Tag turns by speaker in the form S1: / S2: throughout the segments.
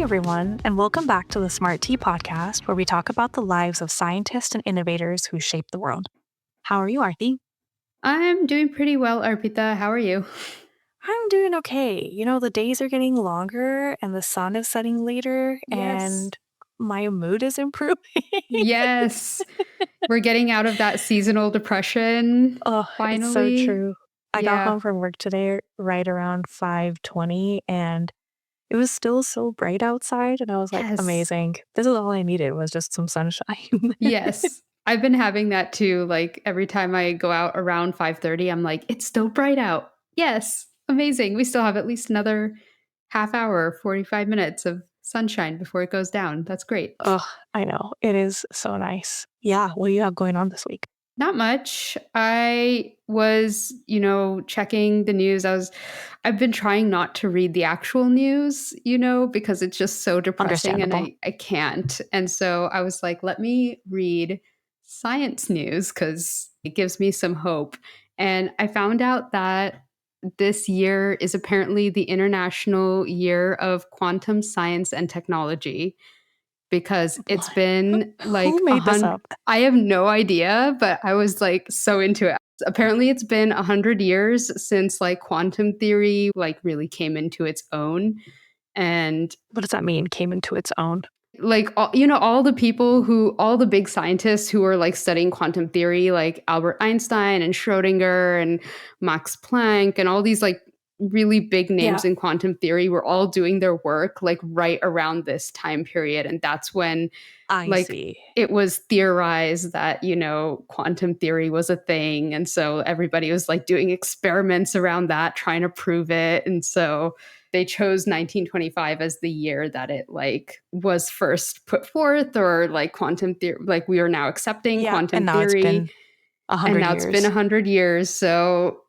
S1: everyone, and welcome back to the Smart Tea podcast, where we talk about the lives of scientists and innovators who shape the world. How are you, Aarati?
S2: I'm doing pretty well, Arpita. How are you?
S1: I'm doing okay. The days are getting longer and the sun is setting later,
S2: Yes.
S1: and my mood is improving.
S2: Yes. We're getting out of that seasonal depression
S1: Oh, it's so
S2: finally.
S1: true. I got
S2: Yeah.
S1: home from work today right around 5:20, and it was still so bright outside, and I was like,
S2: Yes.
S1: amazing. This is all I needed was just some sunshine.
S2: Yes. I've been having that too. Like every time I go out around 5:30, I'm like, it's still bright out. Yes. Amazing. We still have at least another half hour, 45 minutes of sunshine before it goes down. That's great.
S1: Oh, I know. It is so nice. Yeah, what do you have going on this week?
S2: Not much. I was, checking the news. I've been trying not to read the actual news, because it's just so depressing and
S1: Understandable.
S2: I can't. And so I was like, let me read science news because it gives me some hope. And I found out that this year is apparently the International Year of Quantum Science and Technology because it's
S1: What?
S2: been like
S1: Who made this up?
S2: I have no idea, but I was like so into it. Apparently it's been 100 years since like quantum theory like really came into its own. And
S1: What does that mean? Came into its own?
S2: like all the big scientists who are like studying quantum theory, like Albert Einstein and Schrodinger and Max Planck and all these like really big names
S1: Yeah,
S2: in quantum theory were all doing their work like right around this time period. And that's when
S1: I
S2: like
S1: see.
S2: it was theorized that quantum theory was a thing, and so everybody was like doing experiments around that trying to prove it. And so they chose 1925 as the year that it like was first put forth, or like quantum theory, like we are now accepting
S1: Yeah, and
S2: quantum
S1: now it's
S2: theory.
S1: been a
S2: And
S1: hundred
S2: now it's been
S1: years.
S2: 100 years. So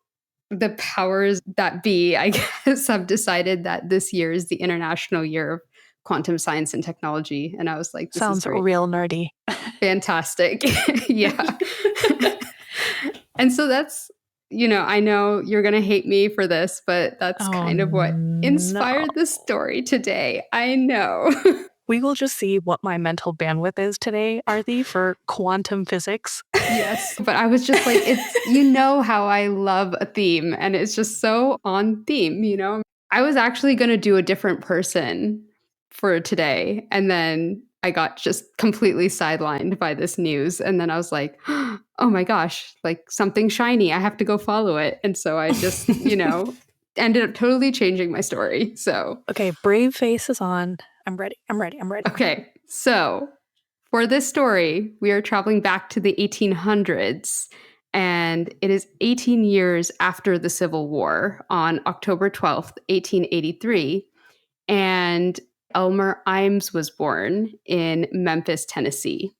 S2: the powers that be, I guess, have decided that this year is the International Year of Quantum Science and Technology. And I was like, this is
S1: Sounds
S2: great.
S1: real nerdy.
S2: Fantastic. Yeah. And so that's, I know you're going to hate me for this, but that's
S1: Oh
S2: kind of what
S1: no.
S2: inspired the story today. I know.
S1: We will just see what my mental bandwidth is today, Aarti, for quantum physics.
S2: Yes. But I was just like, how I love a theme, and it's just so on theme. I was actually going to do a different person for today. And then I got just completely sidelined by this news. And then I was like, oh my gosh, like something shiny. I have to go follow it. And so I just, ended up totally changing my story. So,
S1: Okay, brave face is on. I'm ready. I'm ready. I'm ready.
S2: okay. So for this story, we are traveling back to the 1800s. And it is 18 years after the Civil War on October 12th, 1883. And Elmer Imes was born in Memphis, Tennessee.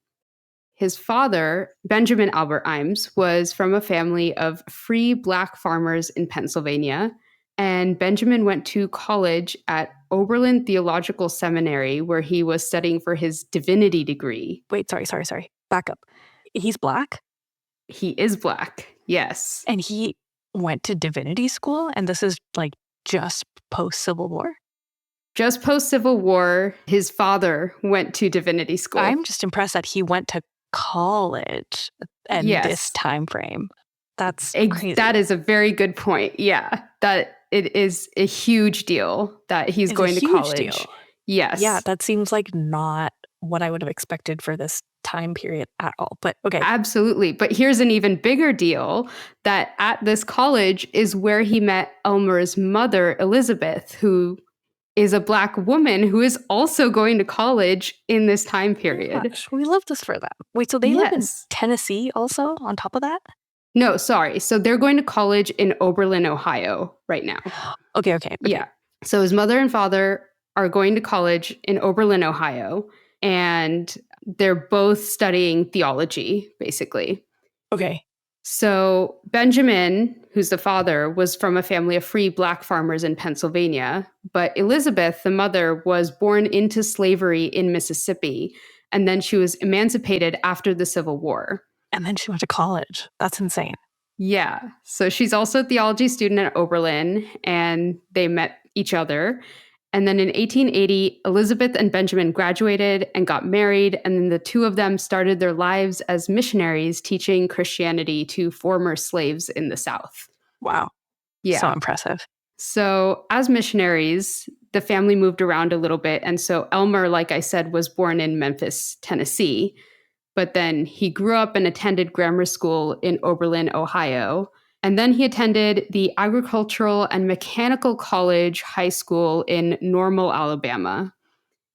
S2: His father, Benjamin Albert Imes, was from a family of free Black farmers in Pennsylvania. And Benjamin went to college at Oberlin Theological Seminary, where he was studying for his divinity degree.
S1: Wait, sorry. Back up. He's Black?
S2: He is Black, yes.
S1: And he went to divinity school, and this is like just post-Civil War?
S2: Just post-Civil War, his father went to divinity school.
S1: I'm just impressed that he went to college in this time frame. That's crazy.
S2: That is a very good point. Yeah, that it is a huge deal that he's going to college.
S1: Deal.
S2: Yes.
S1: Yeah, that seems like not what I would have expected for this time period at all. But okay.
S2: Absolutely. But here's an even bigger deal, that at this college is where he met Elmer's mother, Elizabeth, who is a Black woman who is also going to college in this time period.
S1: Gosh, we love this for them. Wait, so they live in Tennessee also on top of that?
S2: No, sorry. So they're going to college in Oberlin, Ohio right now.
S1: Okay.
S2: Yeah. So his mother and father are going to college in Oberlin, Ohio, and they're both studying theology, basically.
S1: Okay.
S2: So Benjamin, who's the father, was from a family of free Black farmers in Pennsylvania, but Elizabeth, the mother, was born into slavery in Mississippi, and then she was emancipated after the Civil War.
S1: And then she went to college. That's insane.
S2: Yeah. So she's also a theology student at Oberlin, and they met each other. And then in 1880, Elizabeth and Benjamin graduated and got married, and then the two of them started their lives as missionaries teaching Christianity to former slaves in the South.
S1: Wow. So
S2: Yeah.
S1: impressive.
S2: So, as missionaries, the family moved around a little bit. And so, Elmer, like I said, was born in Memphis, Tennessee. But then he grew up and attended grammar school in Oberlin, Ohio. And then he attended the Agricultural and Mechanical College High School in Normal, Alabama.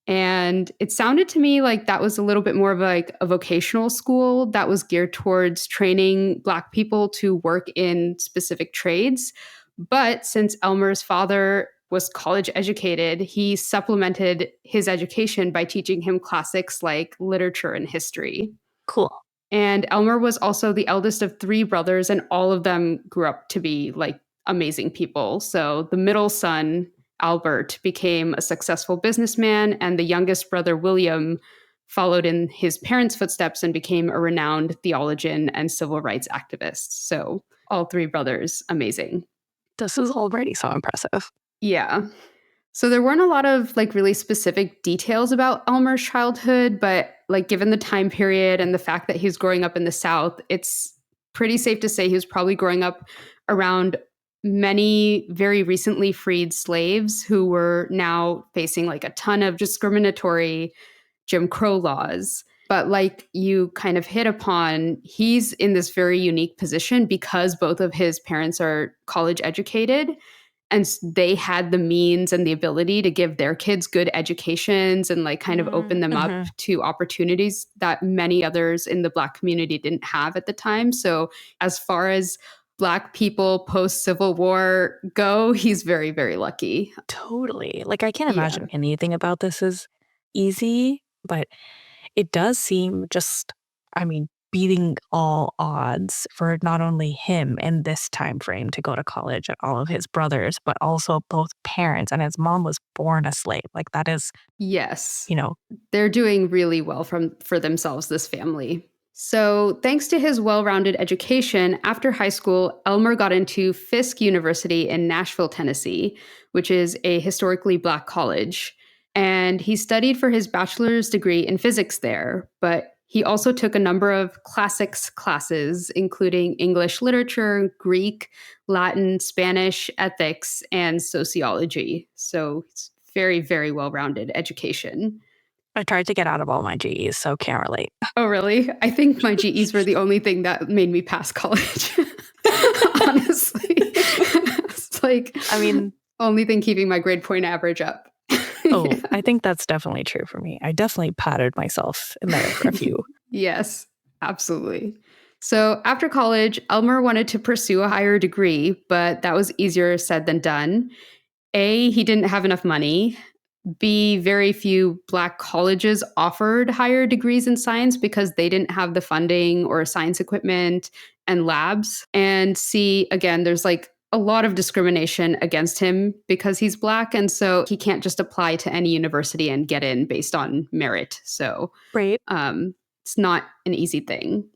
S2: And it sounded to me like that was a little bit more of like a vocational school that was geared towards training Black people to work in specific trades. But since Elmer's father was college educated, he supplemented his education by teaching him classics like literature and history.
S1: Cool.
S2: And Elmer was also the eldest of three brothers, and all of them grew up to be like amazing people. So the middle son, Albert, became a successful businessman, and the youngest brother, William, followed in his parents' footsteps and became a renowned theologian and civil rights activist. So all three brothers, amazing.
S1: This is already so impressive.
S2: Yeah. So there weren't a lot of like really specific details about Elmer's childhood, but like given the time period and the fact that he was growing up in the South, it's pretty safe to say he was probably growing up around many very recently freed slaves who were now facing like a ton of discriminatory Jim Crow laws. But like you kind of hit upon, he's in this very unique position because both of his parents are college educated, and they had the means and the ability to give their kids good educations and like kind of open them up to opportunities that many others in the Black community didn't have at the time. So as far as Black people post Civil War go, he's very, very lucky.
S1: Totally. Like, I can't imagine anything about this is easy, but it does seem just, I mean, beating all odds for not only him in this time frame to go to college and all of his brothers, but also both parents. And his mom was born a slave. Like, that is,
S2: Yes.
S1: you know,
S2: They're doing really well for themselves, this family. So, thanks to his well-rounded education, after high school, Elmer got into Fisk University in Nashville, Tennessee, which is a historically Black college. And he studied for his bachelor's degree in physics there, but he also took a number of classics classes, including English literature, Greek, Latin, Spanish, ethics, and sociology. So, it's very, very well-rounded education.
S1: I tried to get out of all my GEs, so can't relate.
S2: Oh, really? I think my GEs were the only thing that made me pass college. Honestly. It's like,
S1: I mean,
S2: only thing keeping my grade point average up.
S1: oh, I think that's definitely true for me. I definitely patted myself in there for a few.
S2: Yes, absolutely. So after college, Elmer wanted to pursue a higher degree, but that was easier said than done. A, he didn't have enough money. B, very few Black colleges offered higher degrees in science because they didn't have the funding or science equipment and labs. And C, again, there's like a lot of discrimination against him because he's Black. And so he can't just apply to any university and get in based on merit. So
S1: Right.
S2: It's not an easy thing.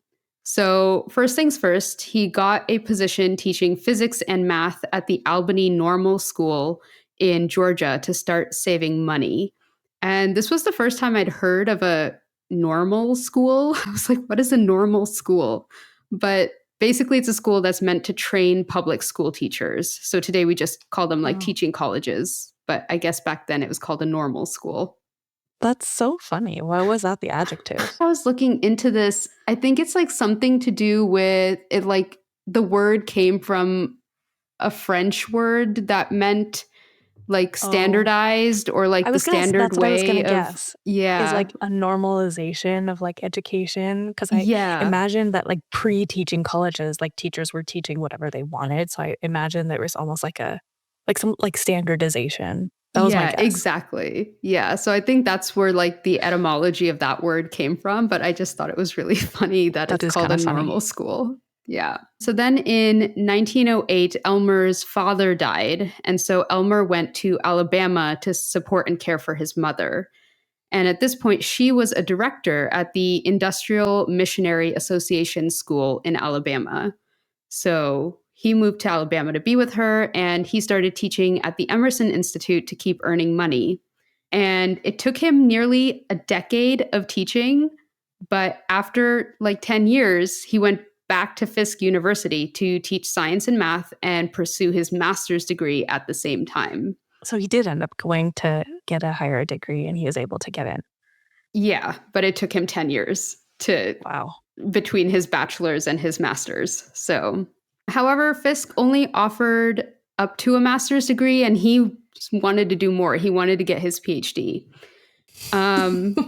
S2: So, first things first, he got a position teaching physics and math at the Albany Normal School in Georgia to start saving money. And this was the first time I'd heard of a normal school. I was like, what is a normal school? But basically, it's a school that's meant to train public school teachers. So today we just call them like teaching colleges. But I guess back then it was called a normal school.
S1: That's so funny. Why was that the adjective?
S2: I was looking into this. I think it's like something to do with it, like the word came from a French word that meant like standardized or like the standard
S1: that's what I was
S2: way
S1: gonna
S2: of
S1: guess.
S2: yeah.
S1: Is like a normalization of like education. Cause I imagine that like pre-teaching colleges, like teachers were teaching whatever they wanted. So I imagine there was almost like some like standardization. That was my guess.
S2: Exactly. Yeah. So I think that's where like the etymology of that word came from. But I just thought it was really funny that it's called a normal school. Yeah. So then in 1908, Elmer's father died. And so Elmer went to Alabama to support and care for his mother. And at this point, she was a director at the Industrial Missionary Association School in Alabama. So he moved to Alabama to be with her, and he started teaching at the Emerson Institute to keep earning money. And it took him nearly a decade of teaching, but after like 10 years, he went back to Fisk University to teach science and math and pursue his master's degree at the same time.
S1: So he did end up going to get a higher degree and he was able to get in.
S2: Yeah, but it took him 10 years to
S1: Wow.
S2: between his bachelor's and his master's. So, however, Fisk only offered up to a master's degree and he wanted to do more. He wanted to get his PhD.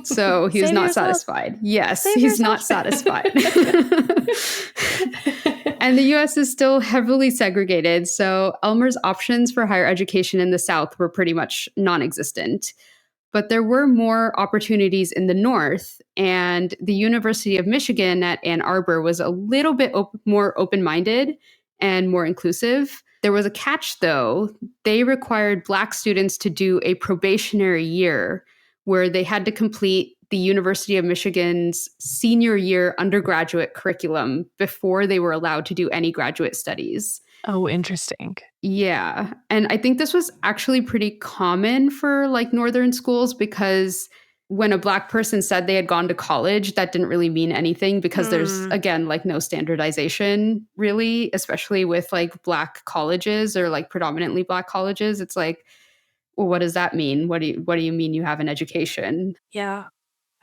S2: So he was
S1: Save
S2: not
S1: yourself.
S2: satisfied. Yes,
S1: Save
S2: he's
S1: yourself.
S2: not satisfied. And the US is still heavily segregated. So Elmer's options for higher education in the South were pretty much non existent. But there were more opportunities in the North, and the University of Michigan at Ann Arbor was a little bit more open minded and more inclusive. There was a catch, though. They required Black students to do a probationary year where they had to complete the University of Michigan's senior year undergraduate curriculum before they were allowed to do any graduate studies.
S1: Oh, interesting.
S2: Yeah. And I think this was actually pretty common for like Northern schools because when a Black person said they had gone to college, that didn't really mean anything because there's, again, like no standardization really, especially with like Black colleges or like predominantly Black colleges. It's like, well, what does that mean? What do you mean you have an education?
S1: Yeah.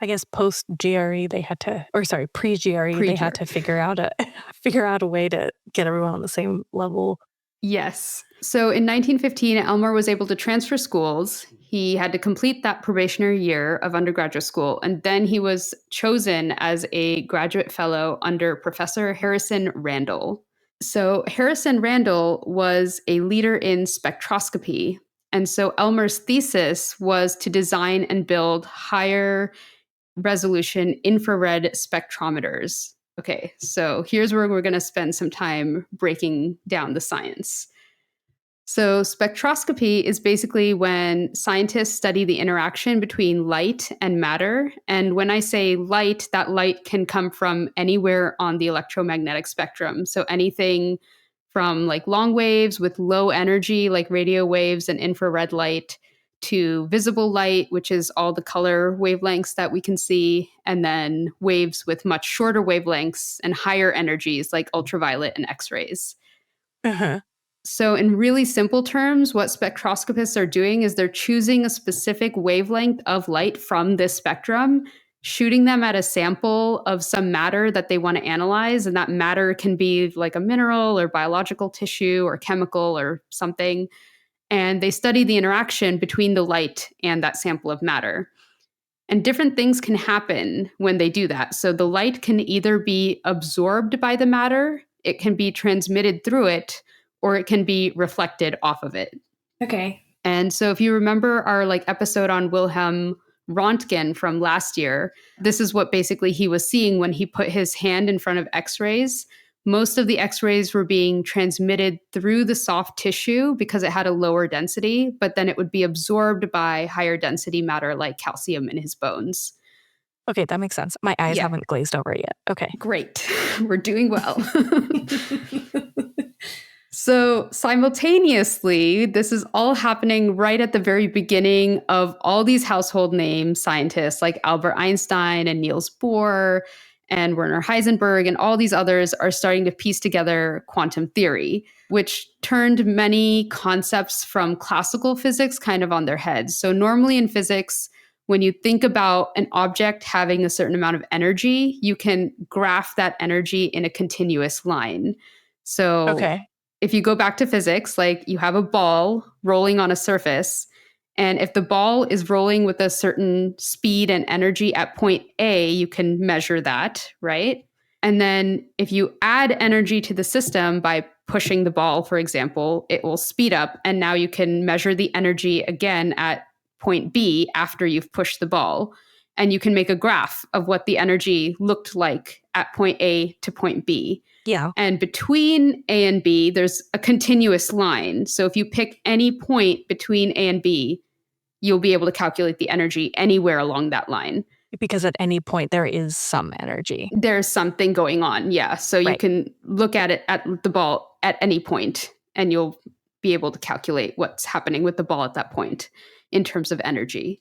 S1: I guess post GRE they had to, or sorry, pre GRE they had to figure out a way to get everyone on the same level.
S2: Yes. So in 1915, Elmer was able to transfer schools. He had to complete that probationary year of undergraduate school, and then he was chosen as a graduate fellow under Professor Harrison Randall. So Harrison Randall was a leader in spectroscopy. And so Elmer's thesis was to design and build higher resolution infrared spectrometers. Okay, so here's where we're going to spend some time breaking down the science. So, spectroscopy is basically when scientists study the interaction between light and matter. And when I say light, that light can come from anywhere on the electromagnetic spectrum. So, anything from like long waves with low energy, like radio waves and infrared light, to visible light, which is all the color wavelengths that we can see, and then waves with much shorter wavelengths and higher energies like ultraviolet and X-rays.
S1: Uh-huh.
S2: So in really simple terms, what spectroscopists are doing is they're choosing a specific wavelength of light from this spectrum, shooting them at a sample of some matter that they want to analyze. And that matter can be like a mineral or biological tissue or chemical or something. And they study the interaction between the light and that sample of matter. And different things can happen when they do that. So the light can either be absorbed by the matter, it can be transmitted through it, or it can be reflected off of it.
S1: Okay.
S2: And so if you remember our like episode on Wilhelm Röntgen from last year, this is what basically he was seeing when he put his hand in front of X-rays. Most of the X-rays were being transmitted through the soft tissue because it had a lower density, but then it would be absorbed by higher density matter like calcium in his bones.
S1: Okay, that makes sense. My eyes haven't glazed over yet. Okay.
S2: Great. We're doing well. So simultaneously, this is all happening right at the very beginning of all these household name scientists like Albert Einstein and Niels Bohr and Werner Heisenberg and all these others are starting to piece together quantum theory, which turned many concepts from classical physics kind of on their heads. So normally in physics, when you think about an object having a certain amount of energy, you can graph that energy in a continuous line. So if you go back to physics, like you have a ball rolling on a surface, and if the ball is rolling with a certain speed and energy at point A, you can measure that, right? And then if you add energy to the system by pushing the ball, for example, it will speed up. And now you can measure the energy again at point B after you've pushed the ball. And you can make a graph of what the energy looked like at point A to point B.
S1: Yeah.
S2: And between A and B, there's a continuous line. So if you pick any point between A and B, you'll be able to calculate the energy anywhere along that line.
S1: Because at any point there is some energy.
S2: There's something going on. Yeah. So you
S1: Right.
S2: can look at it at the ball at any point and you'll be able to calculate what's happening with the ball at that point in terms of energy.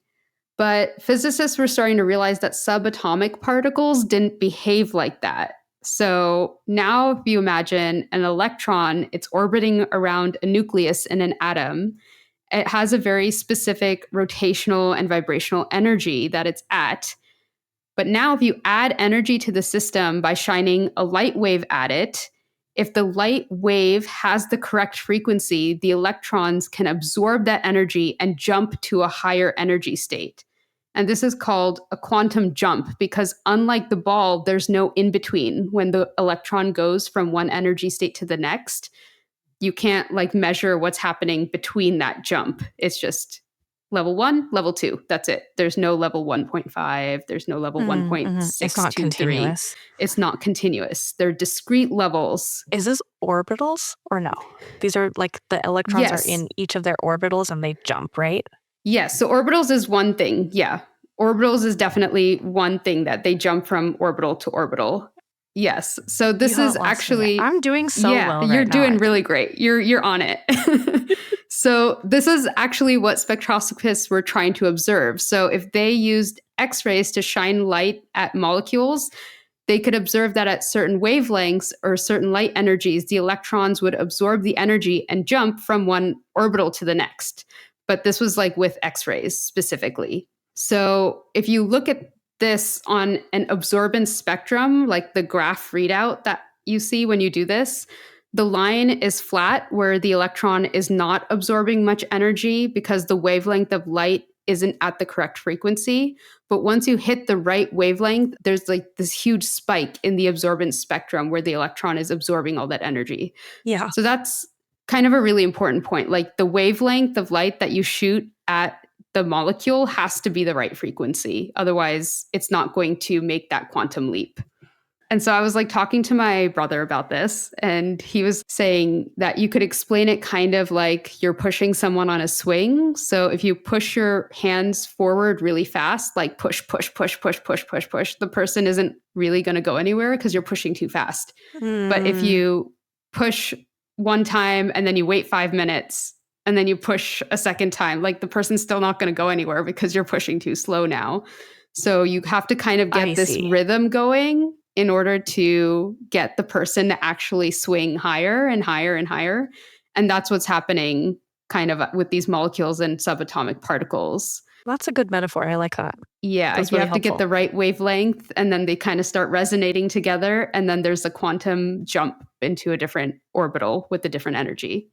S2: But physicists were starting to realize that subatomic particles didn't behave like that. So now, if you imagine an electron, it's orbiting around a nucleus in an atom. It has a very specific rotational and vibrational energy that it's at. But now, if you add energy to the system by shining a light wave at it, if the light wave has the correct frequency, the electrons can absorb that energy and jump to a higher energy state. And this is called a quantum jump because, unlike the ball, there's no in between when the electron goes from one energy state to the next. You can't like measure what's happening between that jump. It's just level 1, level 2. That's it. There's no level 1.5. There's no level
S1: It's not
S2: 1.623.
S1: continuous.
S2: It's not continuous. They're discrete levels.
S1: Is this orbitals or no? These are like the electrons are
S2: Yes.
S1: in each of their orbitals and they jump, right?
S2: Yes. So orbitals is one thing. Yeah. Orbitals is definitely one thing that they jump from orbital to orbital. Yes. So
S1: You
S2: this is
S1: haven't lost me yet.
S2: actually,
S1: I'm doing so
S2: yeah,
S1: well
S2: you're
S1: right now.
S2: doing really great. You're on it. So this is actually what spectroscopists were trying to observe. So if they used X-rays to shine light at molecules, they could observe that at certain wavelengths or certain light energies, the electrons would absorb the energy and jump from one orbital to the next. But this was like with X-rays specifically. So if you look at this on an absorbance spectrum, like the graph readout that you see when you do this, the line is flat where the electron is not absorbing much energy because the wavelength of light isn't at the correct frequency. But once you hit the right wavelength, there's like this huge spike in the absorbance spectrum where the electron is absorbing all that energy.
S1: Yeah.
S2: So that's kind of a really important point. Like the wavelength of light that you shoot at the molecule has to be the right frequency. Otherwise, it's not going to make that quantum leap. And so I was like talking to my brother about this, and he was saying that you could explain it kind of like you're pushing someone on a swing. So if you push your hands forward really fast, like push, push, push, push, push, push, push, the person isn't really going to go anywhere because you're pushing too fast. But if you push one time and then you wait 5 minutes and then you push a second time, like the person's still not going to go anywhere because you're pushing too slow now. So you have to kind of
S1: I
S2: get this
S1: see.
S2: rhythm going in order to get the person to actually swing higher and higher and higher. And that's what's happening kind of with these molecules and subatomic particles.
S1: That's a good metaphor. I like that.
S2: Yeah,
S1: That's
S2: you
S1: really
S2: have to get
S1: helpful.
S2: the right wavelength and then they kind of start resonating together. And then there's a quantum jump into a different orbital with a different energy.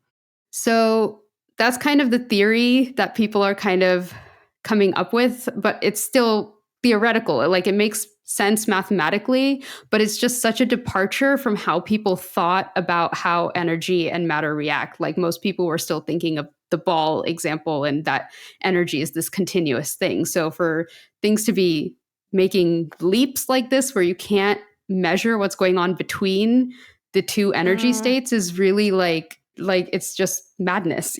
S2: So that's kind of the theory that people are kind of coming up with, but it's still theoretical. Like it makes sense mathematically, but it's just such a departure from how people thought about how energy and matter react. Like most people were still thinking of the ball example and that energy is this continuous thing. So for things to be making leaps like this where you can't measure what's going on between the two energy states is really like it's just madness,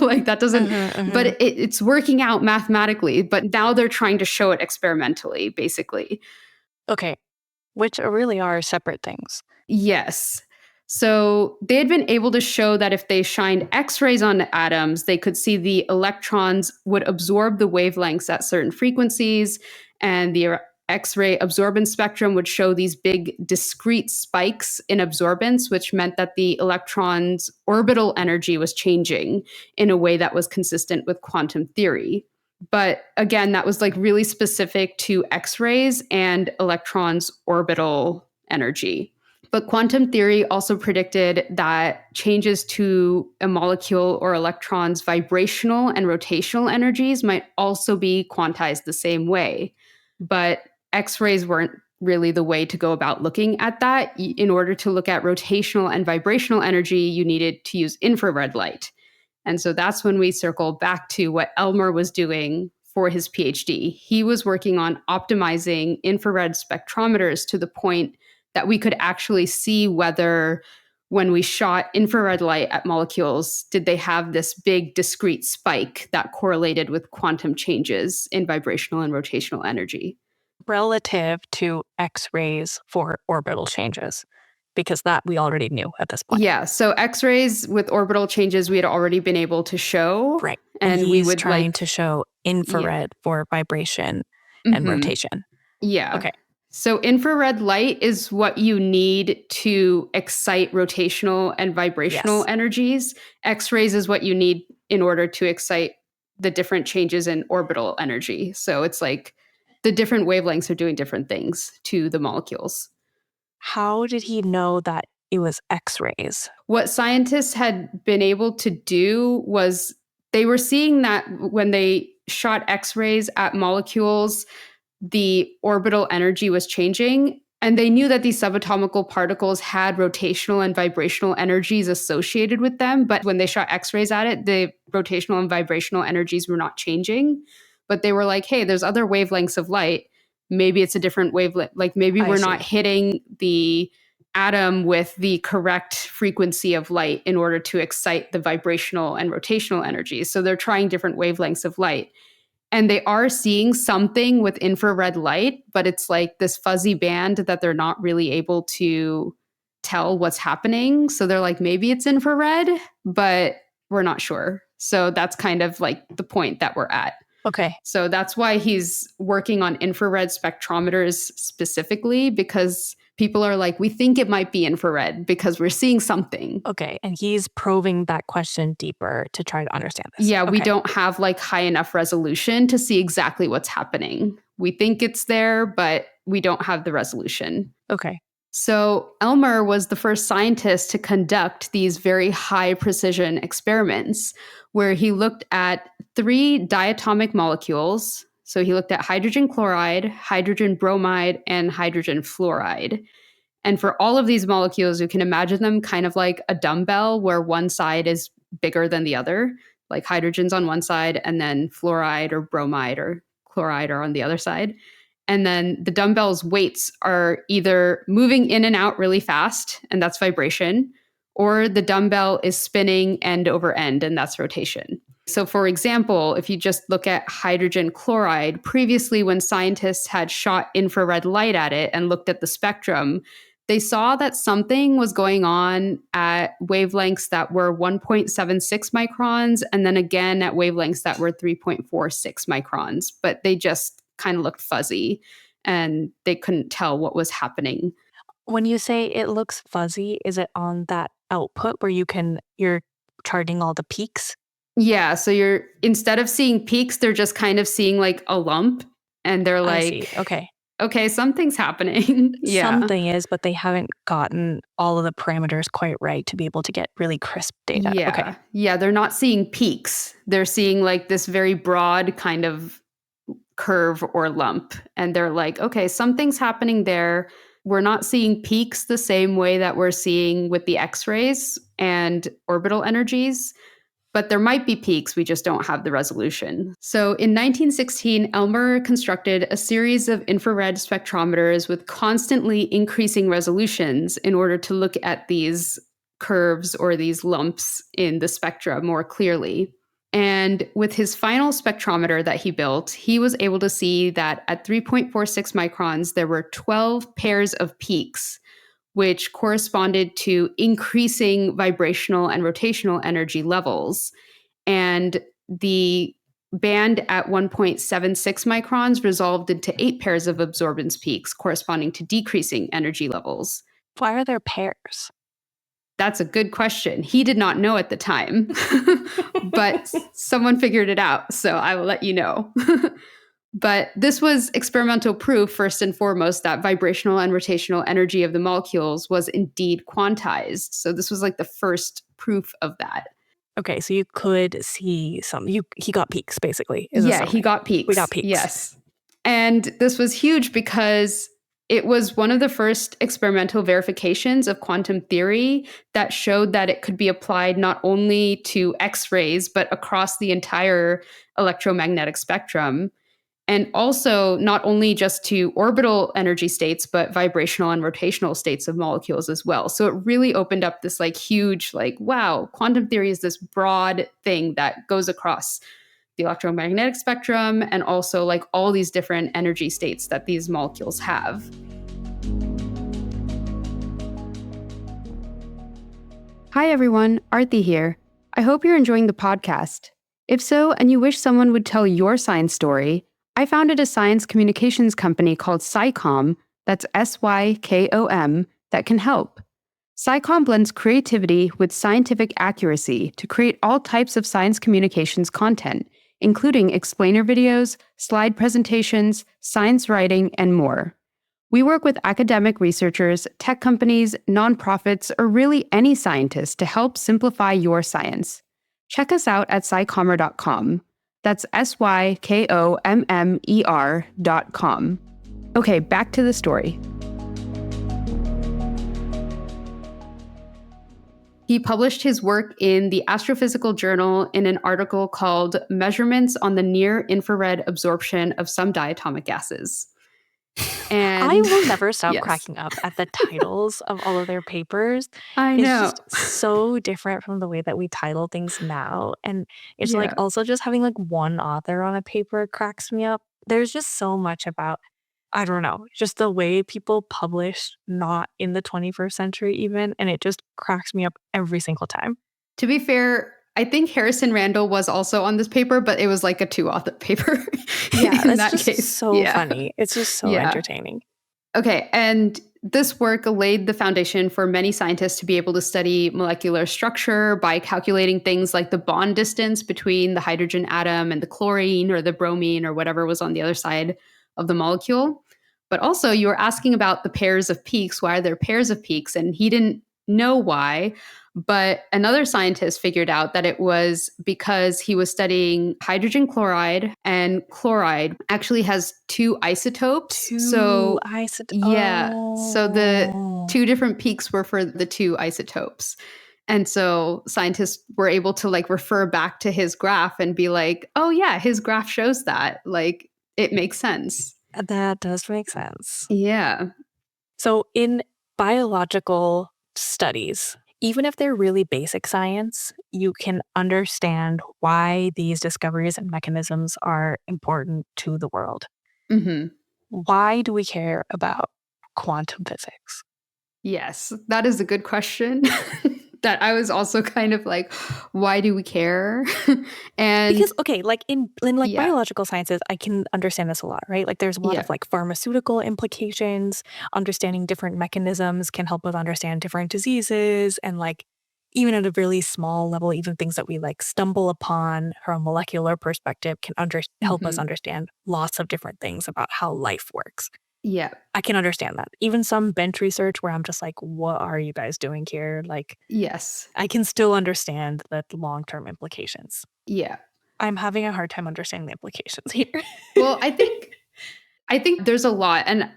S2: like that doesn't, but it's working out mathematically, but now they're trying to show it experimentally, basically.
S1: Okay. Which really are separate things.
S2: Yes. So they had been able to show that if they shined X-rays on atoms, they could see the electrons would absorb the wavelengths at certain frequencies, and the X-ray absorbance spectrum would show these big discrete spikes in absorbance, which meant that the electron's orbital energy was changing in a way that was consistent with quantum theory. But again, that was like really specific to X-rays and electrons' orbital energy. But quantum theory also predicted that changes to a molecule or electron's vibrational and rotational energies might also be quantized the same way. But X-rays weren't really the way to go about looking at that. In order to look at rotational and vibrational energy, you needed to use infrared light. And so that's when we circle back to what Elmer was doing for his PhD. He was working on optimizing infrared spectrometers to the point that we could actually see whether when we shot infrared light at molecules, did they have this big discrete spike that correlated with quantum changes in vibrational and rotational energy.
S1: relative to X-rays for orbital changes, because that we already knew at this point.
S2: Yeah, so X-rays with orbital changes we had already been able to show,
S1: Right. And
S2: and we
S1: he's
S2: would
S1: trying to
S2: like
S1: show
S2: yeah.
S1: infrared for vibration and
S2: Mhm.
S1: rotation.
S2: Yeah.
S1: Okay.
S2: So infrared light is what you need to excite rotational and vibrational
S1: Yes.
S2: energies. X-rays is what you need in order to excite the different changes in orbital energy. So it's like the different wavelengths are doing different things to the molecules.
S1: How did he know that it was X-rays?
S2: What scientists had been able to do was they were seeing that when they shot X-rays at molecules, the orbital energy was changing. And they knew that these subatomical particles had rotational and vibrational energies associated with them. But when they shot X rays at it, the rotational and vibrational energies were not changing. But they were like, hey, there's other wavelengths of light. Maybe it's a different wavelength. Like maybe
S1: I
S2: we're not
S1: see.
S2: hitting the atom with the correct frequency of light in order to excite the vibrational and rotational energies. So they're trying different wavelengths of light. And they are seeing something with infrared light, but it's like this fuzzy band that they're not really able to tell what's happening. So they're like, maybe it's infrared, but we're not sure. So that's kind of like the point that we're at.
S1: Okay.
S2: So that's why he's working on infrared spectrometers specifically, because people are like, we think it might be infrared because we're seeing something.
S1: Okay. And he's probing that question deeper to try to understand this.
S2: Yeah, we
S1: Okay.
S2: don't have like high enough resolution to see exactly what's happening. We think it's there, but we don't have the resolution.
S1: Okay.
S2: So, Elmer was the first scientist to conduct these very high precision experiments where he looked at three diatomic molecules. So, he looked at hydrogen chloride, hydrogen bromide, and hydrogen fluoride. And for all of these molecules, you can imagine them kind of like a dumbbell where one side is bigger than the other, like hydrogen's on one side, and then fluoride or bromide or chloride are on the other side. And then the dumbbell's weights are either moving in and out really fast, and that's vibration, or the dumbbell is spinning end over end, and that's rotation. So, for example, if you just look at hydrogen chloride, previously when scientists had shot infrared light at it and looked at the spectrum, they saw that something was going on at wavelengths that were 1.76 microns, and then again at wavelengths that were 3.46 microns, but they just kind of looked fuzzy and they couldn't tell what was happening.
S1: When you say it looks fuzzy, is it on that output where you're charting all the peaks?
S2: Yeah, so you're instead of seeing peaks, they're just kind of seeing like a lump and they're
S1: I see.
S2: like,
S1: Okay.
S2: okay, something's happening. Yeah.
S1: Something is, but they haven't gotten all of the parameters quite right to be able to get really crisp data. Okay.
S2: Yeah. Yeah, they're not seeing peaks. They're seeing like this very broad kind of curve or lump. And they're like, okay, something's happening there. We're not seeing peaks the same way that we're seeing with the X rays and orbital energies, but there might be peaks. We just don't have the resolution. So in 1916, Elmer constructed a series of infrared spectrometers with constantly increasing resolutions in order to look at these curves or these lumps in the spectra more clearly. And with his final spectrometer that he built, he was able to see that at 3.46 microns, there were 12 pairs of peaks, which corresponded to increasing vibrational and rotational energy levels. And the band at 1.76 microns resolved into 8 pairs of absorbance peaks, corresponding to decreasing energy levels.
S1: Why are there pairs?
S2: That's a good question. He did not know at the time, but someone figured it out. So I will let you know. But this was experimental proof, first and foremost, that vibrational and rotational energy of the molecules was indeed quantized. So this was like the first proof of that.
S1: Okay, so you could see he got peaks basically. Is a
S2: Yeah, he
S1: summary.
S2: got peaks.
S1: We got peaks.
S2: Yes. And this was huge because it was one of the first experimental verifications of quantum theory that showed that it could be applied not only to X rays, but across the entire electromagnetic spectrum. And also not only just to orbital energy states, but vibrational and rotational states of molecules as well. So it really opened up this like huge, like, wow, quantum theory is this broad thing that goes across the electromagnetic spectrum, and also like all these different energy states that these molecules have. Hi everyone, Aarati here. I hope you're enjoying the podcast. If so, and you wish someone would tell your science story, I founded a science communications company called SciComm, that's SYKOM, that can help. SciComm blends creativity with scientific accuracy to create all types of science communications content, including explainer videos, slide presentations, science writing, and more. We work with academic researchers, tech companies, nonprofits, or really any scientist to help simplify your science. Check us out at scicommer.com. That's SYKOMMER.com. Okay, back to the story. He published his work in the Astrophysical Journal in an article called Measurements on the Near Infrared Absorption of Some Diatomic Gases.
S1: I
S2: And
S1: will never stop
S2: yes,
S1: cracking up at the titles of all of their papers.
S2: I
S1: It's
S2: know.
S1: just so different from the way that we title things now. And it's like
S2: Yeah.
S1: also just having like one author on a paper cracks me up. There's just so much about, I don't know, just the way people publish not in the 21st century even. And it just cracks me up every single time.
S2: To be fair, I think Harrison Randall was also on this paper, but it was like a 2-author paper
S1: Yeah,
S2: in
S1: that's
S2: that
S1: just
S2: case.
S1: so
S2: Yeah.
S1: funny. It's just so
S2: Yeah.
S1: entertaining.
S2: Okay, and this work laid the foundation for many scientists to be able to study molecular structure by calculating things like the bond distance between the hydrogen atom and the chlorine or the bromine or whatever was on the other side of the molecule. But also, you were asking about the pairs of peaks. Why are there pairs of peaks? And he didn't know why. But another scientist figured out that it was because he was studying hydrogen chloride, and chloride actually has two isotopes.
S1: Two
S2: So,
S1: isot.
S2: yeah, so the
S1: Oh.
S2: two different peaks were for the two isotopes. And so scientists were able to like refer back to his graph and be like, oh, yeah, his graph shows that. Like, it makes sense.
S1: That does make sense.
S2: Yeah.
S1: So, in biological studies, even if they're really basic science, you can understand why these discoveries and mechanisms are important to the world.
S2: Hmm.
S1: Why do we care about quantum physics?
S2: Yes, that is a good question. That I was also kind of like, why do we care? And
S1: Because okay, like in like
S2: yeah,
S1: biological sciences, I can understand this a lot, right? Like there's a lot
S2: yeah,
S1: of like pharmaceutical implications, understanding different mechanisms can help us understand different diseases and like even at a really small level, even things that we like stumble upon from a molecular perspective can help us
S2: hmm,
S1: understand lots of different things about how life works.
S2: yeah,
S1: I can understand that. Even some bench research where I'm just like, what are you guys doing here? Like
S2: yes,
S1: I can still understand the long-term implications.
S2: yeah.
S1: I'm having a hard time understanding the implications here.
S2: Well, I think there's a lot, and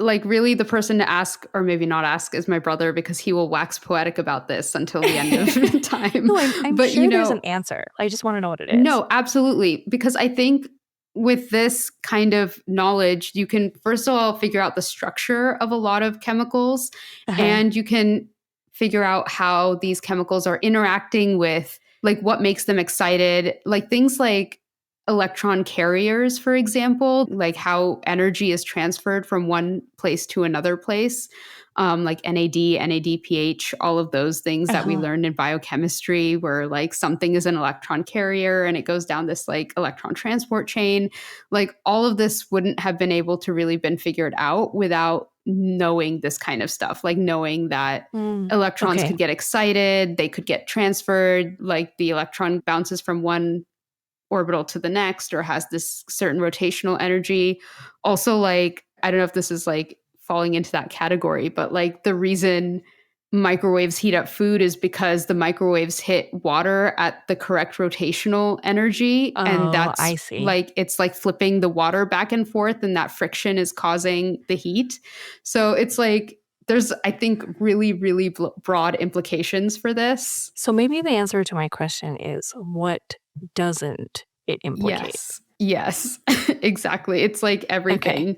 S2: like really the person to ask or maybe not ask is my brother because he will wax poetic about this until the end of time.
S1: No, I'm
S2: But
S1: sure there's an answer. I just wanna know what it is.
S2: no, absolutely. Because I think with this kind of knowledge, you can, first of all, figure out the structure of a lot of chemicals,
S1: Uh-huh.
S2: and you can figure out how these chemicals are interacting with, like, what makes them excited. Like, things like electron carriers, for example, like how energy is transferred from one place to another place. Like NAD, NADPH, all of those things that we
S1: Uh-huh.
S2: learned in biochemistry, where like something is an electron carrier and it goes down this like electron transport chain. Like all of this wouldn't have been able to really been figured out without knowing this kind of stuff, like knowing that
S1: Mm,
S2: electrons
S1: okay.
S2: could get excited, they could get transferred, like the electron bounces from one orbital to the next or has this certain rotational energy. Also, like, I don't know if this is like falling into that category, but like the reason microwaves heat up food is because the microwaves hit water at the correct rotational energy. And
S1: Oh,
S2: that's
S1: I see.
S2: like, it's like flipping the water back and forth, and that friction is causing the heat. So it's like, there's, I think, really, really broad implications for this.
S1: So maybe the answer to my question is what doesn't it implicate?
S2: Yes. Yes. Exactly. It's like
S1: Okay.
S2: everything.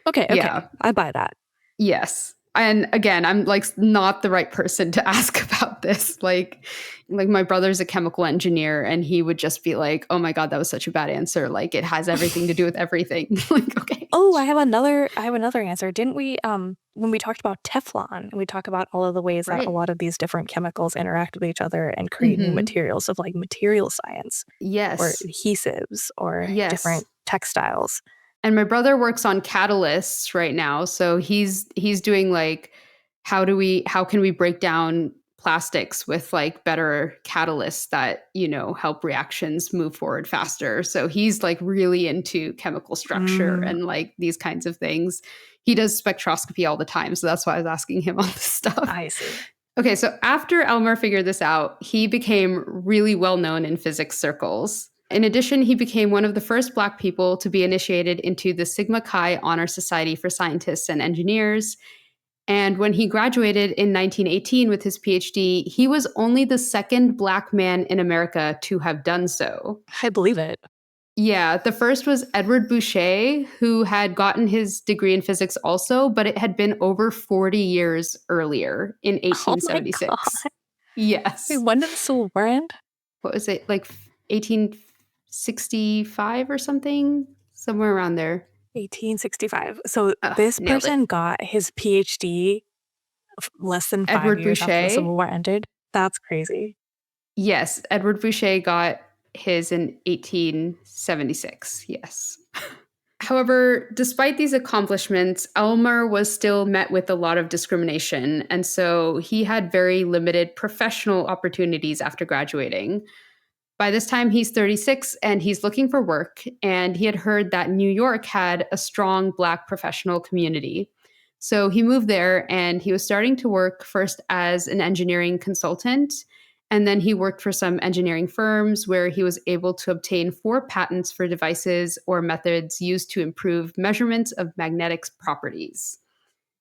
S1: Okay,
S2: Yeah.
S1: I buy that.
S2: Yes. And again, I'm like not the right person to ask about this. Like my brother's a chemical engineer and he would just be like, "Oh my god, that was such a bad answer. Like it has everything to do with everything." Like, okay.
S1: Oh, I have another answer. Didn't we when we talked about Teflon, and we talk about all of the ways that a
S2: Right.
S1: lot of these different chemicals interact with each other and create new
S2: Mhm.
S1: materials of like material science or
S2: Yes.
S1: adhesives or
S2: Yes.
S1: different textiles.
S2: And my brother works on catalysts right now, so he's doing like how can we break down plastics with like better catalysts that, help reactions move forward faster. So he's like really into chemical structure
S1: Mm,
S2: and like these kinds of things. He does spectroscopy all the time, so that's why I was asking him all this stuff.
S1: I see.
S2: Okay, so after Elmer figured this out, he became really well known in physics circles. In addition, he became one of the first Black people to be initiated into the Sigma Chi Honor Society for Scientists and Engineers. And when he graduated in 1918 with his PhD, he was only the second Black man in America to have done so.
S1: I believe it.
S2: Yeah, the first was Edward Boucher, who had gotten his degree in physics also, but it had been over 40 years earlier in
S1: Oh my
S2: 1876.
S1: god. Wait,
S2: Yes.
S1: when did the Civil War end?
S2: What was it, like 1865 or something? Somewhere around there.
S1: 1865. So
S2: Oh,
S1: this
S2: nailed it.
S1: person got his PhD less than 5
S2: Edward
S1: years after the
S2: Boucher.
S1: Civil War ended. That's crazy.
S2: Yes, Edward Boucher got his in 1876. Yes. However, despite these accomplishments, Elmer was still met with a lot of discrimination, and so he had very limited professional opportunities after graduating. By this time, he's 36 and he's looking for work, and he had heard that New York had a strong Black professional community. So he moved there and he was starting to work first as an engineering consultant. And then he worked for some engineering firms where he was able to obtain 4 patents for devices or methods used to improve measurements of magnetic properties.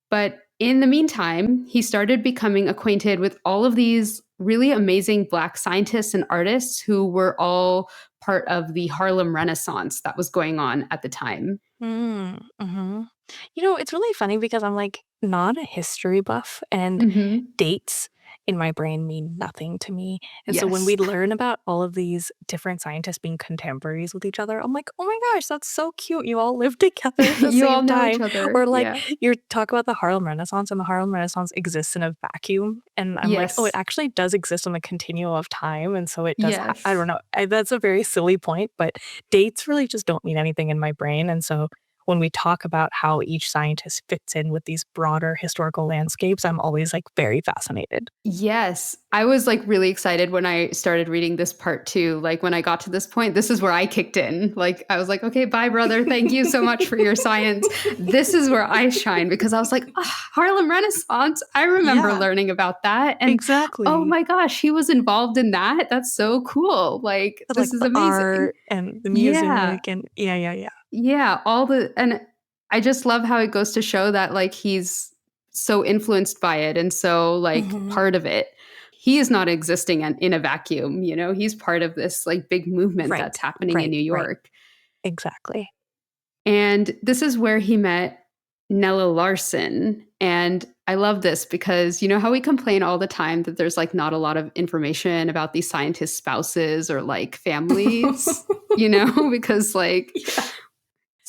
S2: But in the meantime, he started becoming acquainted with all of these really amazing Black scientists and artists who were all part of the Harlem Renaissance that was going on at the time.
S1: Mhm. It's really funny because I'm, like, not a history buff, and
S2: Hmm.
S1: dates in my brain mean nothing to me, and so when we
S2: Yes.
S1: learn about all of these different scientists being contemporaries with each other, I'm like, "Oh my gosh, that's so cute, you all lived together at the
S2: You all
S1: same
S2: know each
S1: time."
S2: other.
S1: Or, like,
S2: Yeah.
S1: you talk about the Harlem Renaissance, and the Harlem Renaissance exists in a vacuum, and I'm like, "Oh, it
S2: Yes.
S1: actually does exist on the continuum of time, and so it does I
S2: Yes.
S1: don't know, that's a very silly point, but dates really just don't mean anything in my brain, and so when we talk about how each scientist fits in with these broader historical landscapes, I'm always, like, very fascinated.
S2: Yes. I was, like, really excited when I started reading this part too. Like, when I got to this point, this is where I kicked in. Like, I was like, "Okay, bye, brother. Thank you so much for your science." This is where I shine because I was like, "Ah, Harlem Renaissance. I remember
S1: Yeah,
S2: learning about that, and oh
S1: exactly.
S2: my gosh, he was involved in that? That's so cool. Like,
S1: But, like,
S2: this is
S1: the
S2: amazing."
S1: art and the
S2: Yeah.
S1: music and yeah, yeah, yeah.
S2: Yeah, and I just love how it goes to show that, like, he's so influenced by it and so, like,
S1: Mhm.
S2: part of it. He is not existing in a vacuum, he's part of this, like, big movement
S1: Right,
S2: that's happening in
S1: right,
S2: New
S1: right.
S2: York.
S1: Exactly.
S2: And this is where he met Nella Larson, and I love this because you know how we complain all the time that there's, like, not a lot of information about these scientists' spouses or, like, families, because, like
S1: Yeah,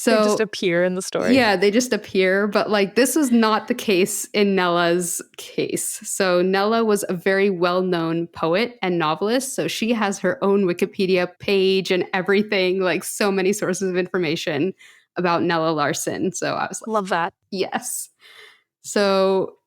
S1: they just
S2: so
S1: appear in the story.
S2: yeah, they just appear, but, like, this was not the case in Nella's case. So Nella was a very well-known poet and novelist, so she has her own Wikipedia page and everything, like, so many sources of information about Nella Larson. So I was like,
S1: Love that.
S2: "Yes." So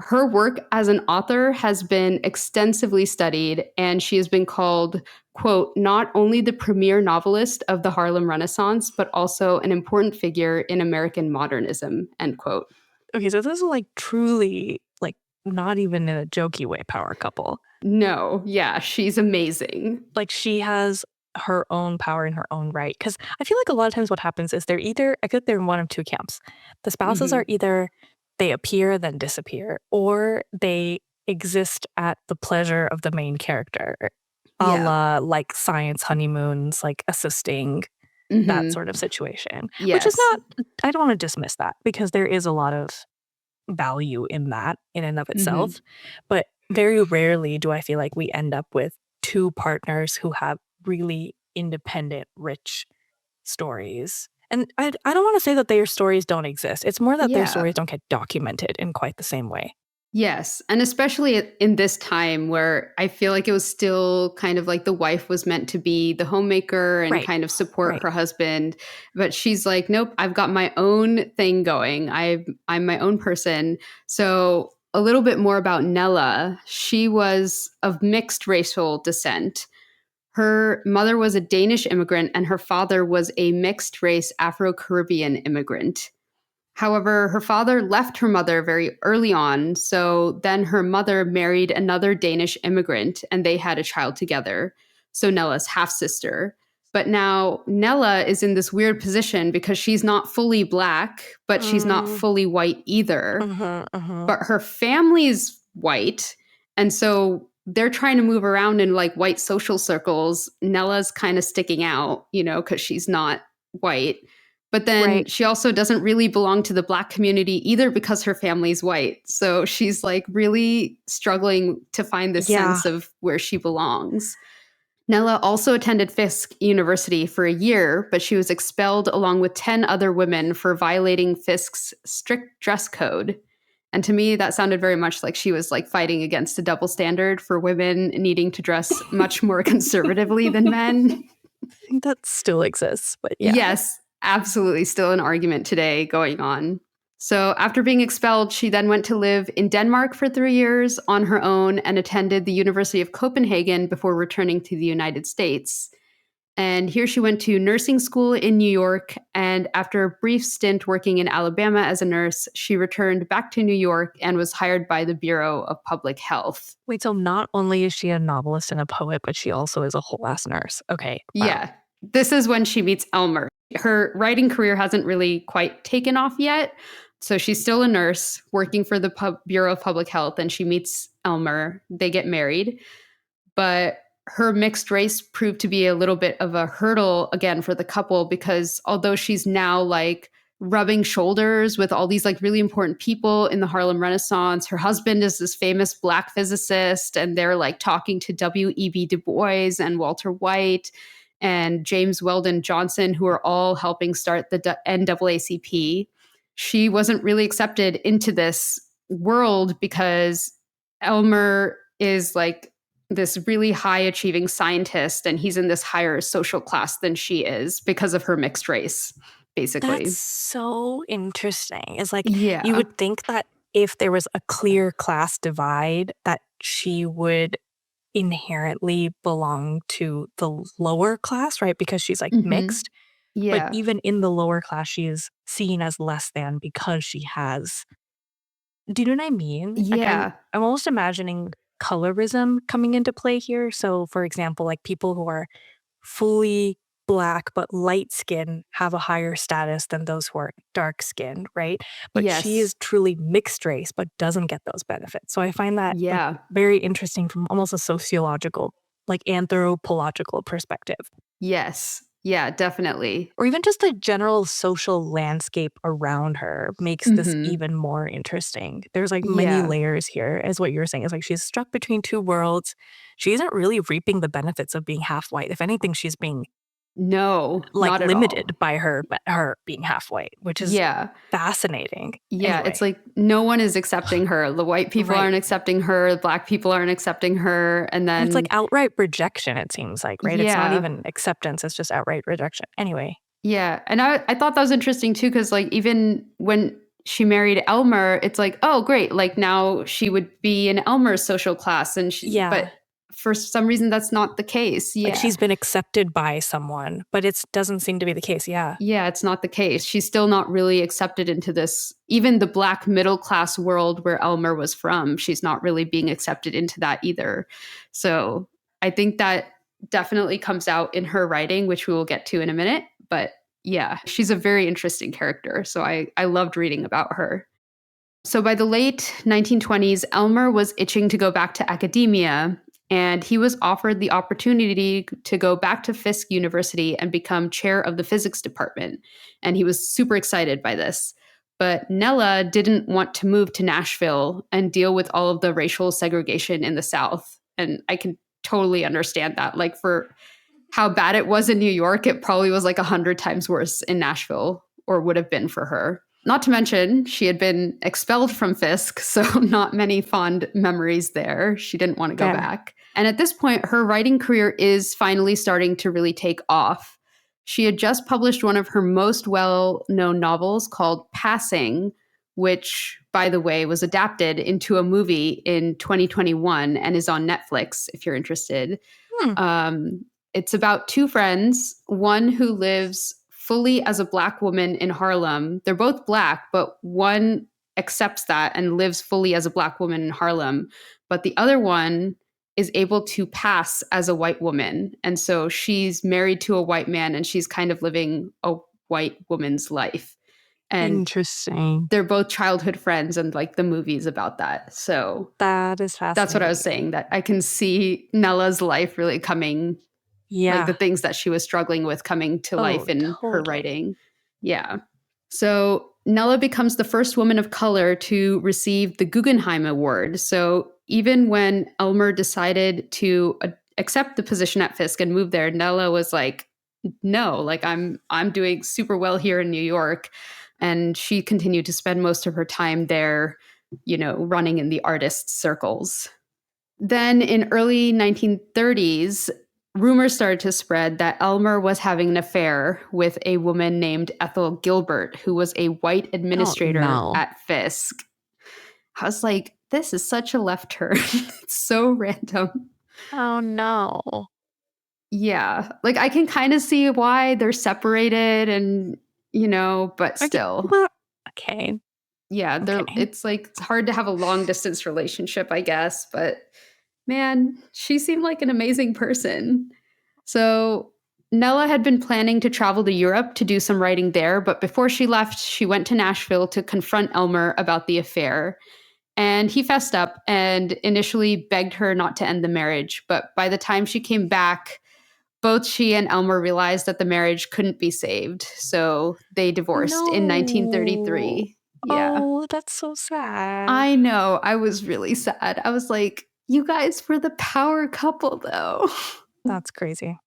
S2: her work as an author has been extensively studied, and she has been called, quote, not only the premier novelist of the Harlem Renaissance, but also an important figure in American modernism, end quote.
S1: Okay, so this is, like, truly, like, not even in a jokey way power couple.
S2: No, yeah, she's amazing.
S1: Like, she has her own power in her own right. Because I feel like a lot of times what happens is I think they're in one of 2 camps. The spouses are
S2: Hmm.
S1: either they appear, then disappear, or they exist at the pleasure of the main character, a
S2: Yeah.
S1: la, like, science honeymoons, like, assisting, that
S2: Hmm.
S1: sort of situation, which is
S2: Yes.
S1: not I don't wanna dismiss that because there is a lot of value in that in and of
S2: Hmm.
S1: itself. But very rarely do I feel like we end up with two partners who have really independent, rich stories. And I don't want to say that their stories don't exist. It's more that their
S2: Yeah.
S1: stories don't get documented in quite the same way.
S2: Yes, and especially in this time where I feel like it was still kind of like the wife was meant to be the homemaker and
S1: Right.
S2: kind of support
S1: Right.
S2: her husband, but she's like, "Nope, I've got my own thing going. I'm my own person." So, a little bit more about Nella. She was of mixed racial descent. Her mother was a Danish immigrant and her father was a mixed race Afro-Caribbean immigrant. However, her father left her mother very early on, so then her mother married another Danish immigrant and they had a child together. So Nella's half sister. But now Nella is in this weird position because she's not fully black, but she's not
S1: Mm,
S2: fully white either.
S1: mhm, mhm.
S2: But her family's white. And so they're trying to move around in like white social circles. Nella's kind of sticking out, because she's not white. But then
S1: Right.
S2: she also doesn't really belong to the black community either because her family's white. So she's like really struggling to find this
S1: Yeah.
S2: sense of where she belongs. Nella also attended Fisk University for a year, but she was expelled along with 10 other women for violating Fisk's strict dress code. And to me, that sounded very much like she was like fighting against a double standard for women needing to dress much more conservatively than men.
S1: I think that still exists, but yeah.
S2: Yes, absolutely. Still an argument today going on. So, after being expelled, she then went to live in Denmark for 3 years on her own and attended the University of Copenhagen before returning to the United States. And here she went to nursing school in New York. And after a brief stint working in Alabama as a nurse, she returned back to New York and was hired by the Bureau of Public Health.
S1: Wait, so not only is she a novelist and a poet, but she also is a whole ass nurse. Okay. Wow.
S2: Yeah, this is when she meets Elmer. Her writing career hasn't really quite taken off yet. So she's still a nurse working for the Bureau of Public Health, and she meets Elmer. They get married. But her mixed race proved to be a little bit of a hurdle again for the couple because although she's now like rubbing shoulders with all these like really important people in the Harlem Renaissance, her husband is this famous black physicist and they're like talking to W.E.B. Du Bois and Walter White and James Weldon Johnson, who are all helping start the NAACP. She wasn't really accepted into this world because Elmer is like this really high achieving scientist and he's in this higher social class than she is because of her mixed race,
S1: That's
S2: basically.
S1: so interesting. It's like you
S2: Yeah.
S1: would think that if there was a clear class divide, that she would inherently belong to the lower class, right? Because she's like
S2: Hmm.
S1: mixed. But
S2: Yeah.
S1: even in the lower class, she is seen as less than because she has. Do you know what I mean? Like
S2: Yeah.
S1: I'm almost imagining colorism coming into play here. So for example, like people who are fully black but light skin have a higher status than those who are dark skinned, right? But she
S2: Yes.
S1: is truly mixed race but doesn't get those benefits. So I find that like
S2: Yeah.
S1: very interesting from almost a sociological, like anthropological perspective.
S2: Yes. Yeah, definitely.
S1: Or even just the general social landscape around her makes this
S2: Hmm.
S1: even more interesting. There's like many
S2: Yeah.
S1: layers here, as what you're saying. It's like she's stuck between two worlds. She isn't really reaping the benefits of being half white. If anything, she's being
S2: No,
S1: like
S2: not at
S1: limited
S2: all.
S1: by her being half white, which is
S2: Yeah.
S1: fascinating.
S2: Yeah, it's
S1: Anyway,
S2: like no one is accepting her. The white people
S1: right.
S2: aren't accepting her, the black people aren't accepting her, and
S1: And it's like
S2: then
S1: outright rejection, it seems like, right? It's not
S2: yeah.
S1: even acceptance, it's just outright rejection. Anyway,
S2: Yeah, and I thought that was interesting too because, like, even when she married Elmer, it's like, "Oh, great, like, now she would be in Elmer's social class," and
S1: yeah.
S2: but for some reason, that's not the case.
S1: Like
S2: Yeah.
S1: she's been accepted by someone, but it doesn't seem to be the case. Yeah.
S2: Yeah, it's not the case. She's still not really accepted into this even the black middle class world where Elmer was from, she's not really being accepted into that either. So, I think that definitely comes out in her writing, which we will get to in a minute, but yeah, she's a very interesting character, so I loved reading about her. So by the late 1920s, Elmer was itching to go back to academia, and he was offered the opportunity to go back to Fisk University and become chair of the physics department. And he was super excited by this. But Nella didn't want to move to Nashville and deal with all of the racial segregation in the South. And I can totally understand that. Like, for how bad it was in New York, it probably was like 100 times worse in Nashville, or would have been for her. Not to mention, she had been expelled from Fisk, so not many fond memories there. She didn't want to go
S1: Fair.
S2: back. And at this point, her writing career is finally starting to really take off. She had just published one of her most well known novels called Passing, which, by the way, was adapted into a movie in 2021 and is on Netflix if you're interested.
S1: Hmm.
S2: It's about two friends, one who lives fully as a Black woman in Harlem. They're both Black, but one accepts that and lives fully as a Black woman in Harlem. But the other one is able to pass as a white woman. And so she's married to a white man and she's kind of living a white woman's life. And
S1: Interesting.
S2: they're both childhood friends, and like the movie's about that. So
S1: That is
S2: that's what I was
S1: fascinating.
S2: saying, that I can see Nella's life really coming, like the
S1: Yeah.
S2: things that she was struggling with coming to
S1: Oh,
S2: life in her
S1: totally.
S2: writing. Yeah. So Nella becomes the first woman of color to receive the Guggenheim Award. So even when Elmer decided to accept the position at Fisk and move there, Nella was like, "No, like I'm doing super well here in New York." And she continued to spend most of her time there, running in the artist circles. Then in early 1930s, rumors started to spread that Elmer was having an affair with a woman named Ethel Gilbert, who was a white
S1: Oh,
S2: administrator
S1: no.
S2: at Fisk. I was like, this is such a left turn. It's so random.
S1: Oh, no.
S2: Yeah. Like, I can kind of see why they're separated and, but
S1: Okay.
S2: still.
S1: Well, okay.
S2: Yeah,
S1: Okay.
S2: it's hard to have a long distance relationship, I guess, but man, she seemed like an amazing person. So, Nella had been planning to travel to Europe to do some writing there, but before she left, she went to Nashville to confront Elmer about the affair. And he fessed up and initially begged her not to end the marriage. But by the time she came back, both she and Elmer realized that the marriage couldn't be saved. So they divorced in
S1: No.
S2: 1933. Yeah.
S1: Oh, that's so sad.
S2: I know. I was really sad. I was like, you guys were the power couple, though.
S1: That's crazy.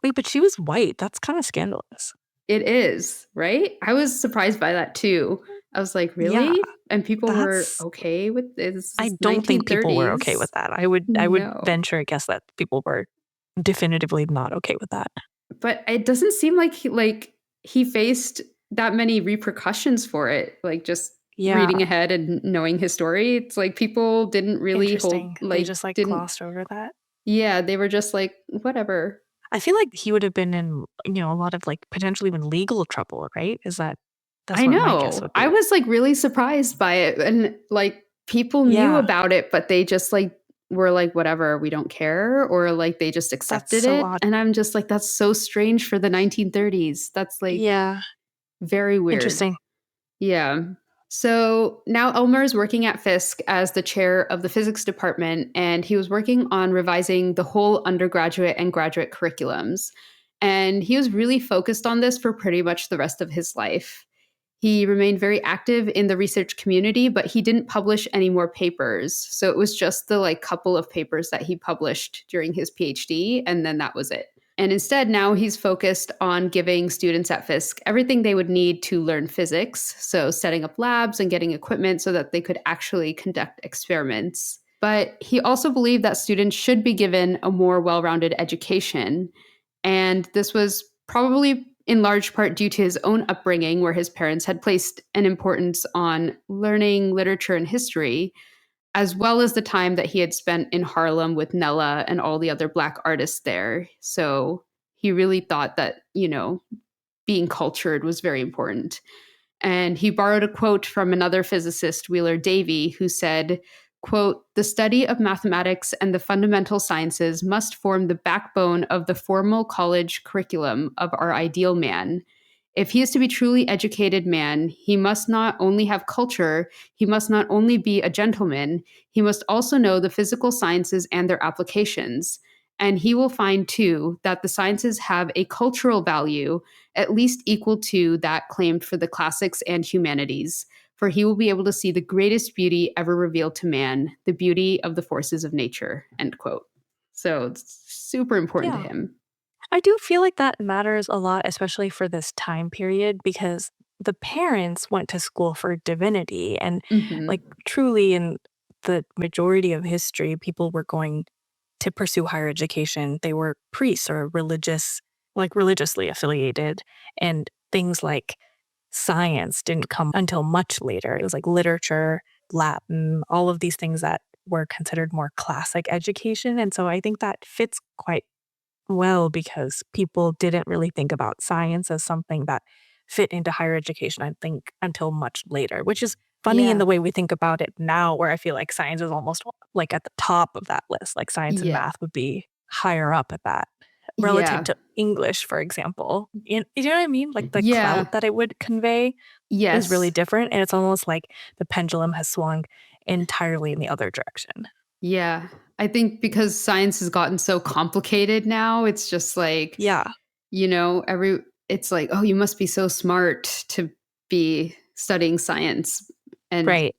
S1: Wait, but she was white. That's kind of scandalous.
S2: It is, right? I was surprised by that too. I was like,
S1: Yeah,
S2: really? And people were
S1: that's
S2: okay with this. This
S1: I
S2: is
S1: don't think people were okay
S2: 1930s.
S1: with that. I would
S2: No.
S1: venture a guess that people were definitively not okay with that.
S2: But it doesn't seem like he faced that many repercussions for it. Like, just
S1: Yeah,
S2: reading ahead and knowing his story, it's like people didn't really hold,
S1: interesting. They
S2: like,
S1: just like
S2: didn't,
S1: glossed over that.
S2: yeah, they were just like, whatever.
S1: I feel like he would have been in, a lot of like potentially even legal trouble, right? That's
S2: I
S1: what my guess
S2: know.
S1: would
S2: I
S1: be.
S2: was like really surprised by it. And like people knew
S1: Yeah,
S2: about it, but they just like were like, whatever, we don't care. Or like they just
S1: that's
S2: accepted
S1: so
S2: it.
S1: odd.
S2: And I'm just like, that's so strange for the 1930s. That's like
S1: Yeah,
S2: very weird.
S1: interesting.
S2: Yeah. So now Elmer is working at Fisk as the chair of the physics department, and he was working on revising the whole undergraduate and graduate curriculums. And he was really focused on this for pretty much the rest of his life. He remained very active in the research community, but he didn't publish any more papers. So it was just the like couple of papers that he published during his PhD, and then that was it. And instead, now he's focused on giving students at Fisk everything they would need to learn physics. So, setting up labs and getting equipment so that they could actually conduct experiments. But he also believed that students should be given a more well rounded education. And this was probably in large part due to his own upbringing, where his parents had placed an importance on learning literature and history, as well as the time that he had spent in Harlem with Nella and all the other Black artists there. So he really thought that, being cultured was very important. And he borrowed a quote from another physicist, Wheeler Davy, who said, quote, "The study of mathematics and the fundamental sciences must form the backbone of the formal college curriculum of our ideal man. If he is to be truly educated man, he must not only have culture, he must not only be a gentleman, he must also know the physical sciences and their applications. And he will find, too, that the sciences have a cultural value at least equal to that claimed for the classics and humanities. For he will be able to see the greatest beauty ever revealed to man, the beauty of the forces of nature, end quote. So it's super important to
S1: Yeah.
S2: him.
S1: I do feel like that matters a lot, especially for this time period, because the parents went to school for divinity. And, like,
S2: Hmm.
S1: truly, in the majority of history, people were going to pursue higher education. They were priests or religious, like religiously affiliated. And things like science didn't come until much later. It was like literature, Latin, all of these things that were considered more classic education. And so I think that fits quite well, because people didn't really think about science as something that fit into higher education, I think, until much later, which is funny in
S2: Yeah.
S1: the way we think about it now, where I feel like science is almost like at the top of that list. Like science and
S2: Yeah.
S1: math would be higher up at that relative
S2: Yeah.
S1: to English, for example. You know what I mean? Like the clout
S2: Yeah.
S1: that it would convey is really
S2: Yes.
S1: different. And it's almost like the pendulum has swung entirely in the other direction.
S2: Yeah. I think because science has gotten so complicated now, it's just like,
S1: Yeah,
S2: every it's like, oh, you must be so smart to be studying science. And
S1: right,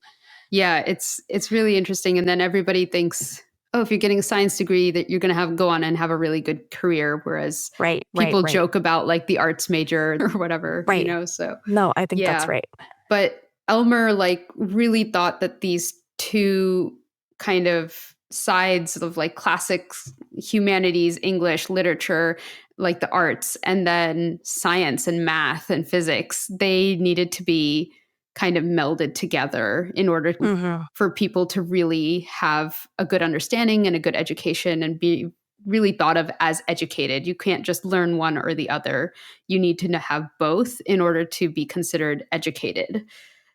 S2: yeah, it's really interesting. And then everybody thinks, oh, if you're getting a science degree, that you're gonna have go on and have a really good career. Whereas
S1: right, right,
S2: people
S1: right,
S2: joke about like the arts major or whatever,
S1: right.
S2: so
S1: No, I think that's
S2: yeah.
S1: right.
S2: But Elmer like really thought that these two kind of sides of like classics, humanities, English, literature, like the arts, and then science and math and physics, they needed to be kind of melded together in order
S1: Mhm.
S2: for people to really have a good understanding and a good education and be really thought of as educated. You can't just learn one or the other. You need to have both in order to be considered educated.